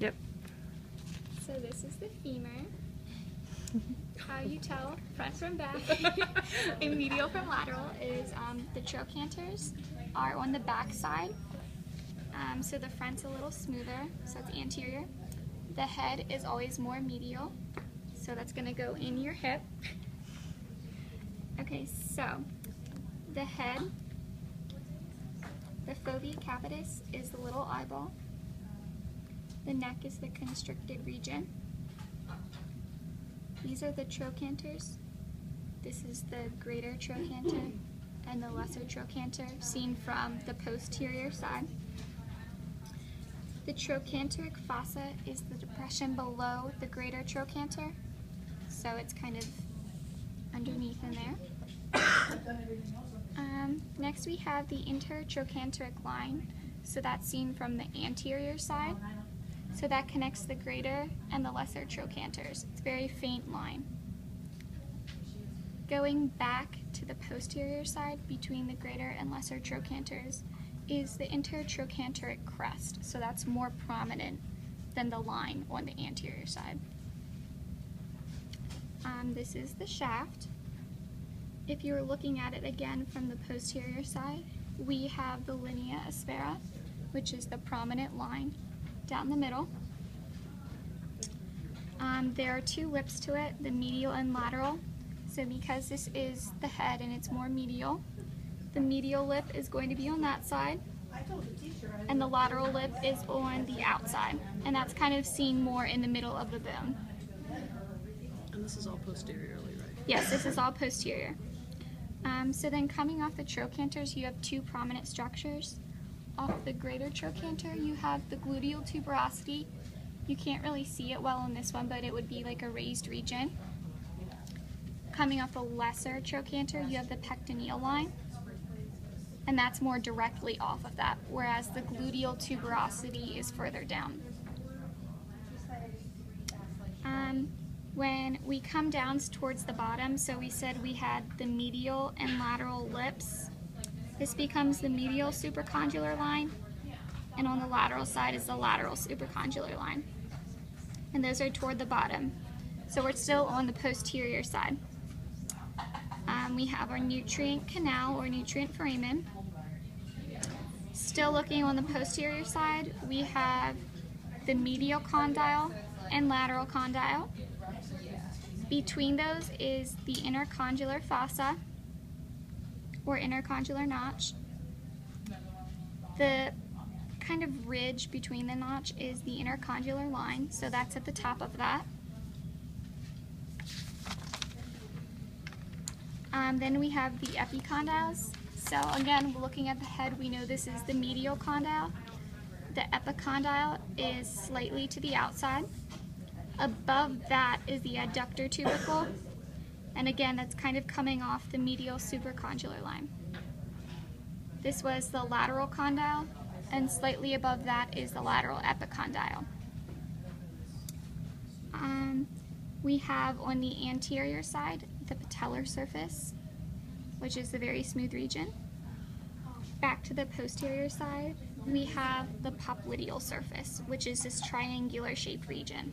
Yep. So this is the femur. How you tell front from back and medial from lateral is the trochanters are on the back side. So the front's a little smoother, so it's anterior. The head is always more medial, so that's going to go in your hip. Okay, so the head, the fovea capitis is the little eyeball. The neck is the constricted region. These are the trochanters. This is the greater trochanter and the lesser trochanter seen from the posterior side. The trochanteric fossa is the depression below the greater trochanter, so it's kind of underneath in there. Next we have the intertrochanteric line, so that's seen from the anterior side. So that connects the greater and the lesser trochanters. It's a very faint line. Going back to the posterior side between the greater and lesser trochanters is the intertrochanteric crest. So that's more prominent than the line on the anterior side. This is the shaft. If you were looking at it again from the posterior side, we have the linea aspera, which is the prominent line down the middle. There are two lips to it, the medial and lateral. So because this is the head and it's more medial, the medial lip is going to be on that side, and the lateral lip is on the outside, and that's kind of seen more in the middle of the bone. And this is all posteriorly, right? Yes, this is all posterior. So then coming off the trochanters, you have two prominent structures. Off the greater trochanter, you have the gluteal tuberosity. You can't really see it well on this one, but it would be like a raised region. Coming off the lesser trochanter, you have the pectineal line, and that's more directly off of that, whereas the gluteal tuberosity is further down. When we come down towards the bottom, so we said we had the medial and lateral lips. This becomes the medial supracondylar line, and on the lateral side is the lateral supracondylar line. And those are toward the bottom. So we're still on the posterior side. We have our nutrient canal or nutrient foramen. Still looking on the posterior side, we have the medial condyle and lateral condyle. Between those is the intercondylar fossa or intercondylar notch. The kind of ridge between the notch is the intercondylar line, so that's at the top of that. Then we have the epicondyles. So again, looking at the head, we know this is the medial condyle. The epicondyle is slightly to the outside. Above that is the adductor tubercle, and again, that's kind of coming off the medial supracondylar line. This was the lateral condyle, and slightly above that is the lateral epicondyle. We have on the anterior side the patellar surface, which is the very smooth region. Back to the posterior side, we have the popliteal surface, which is this triangular shaped region.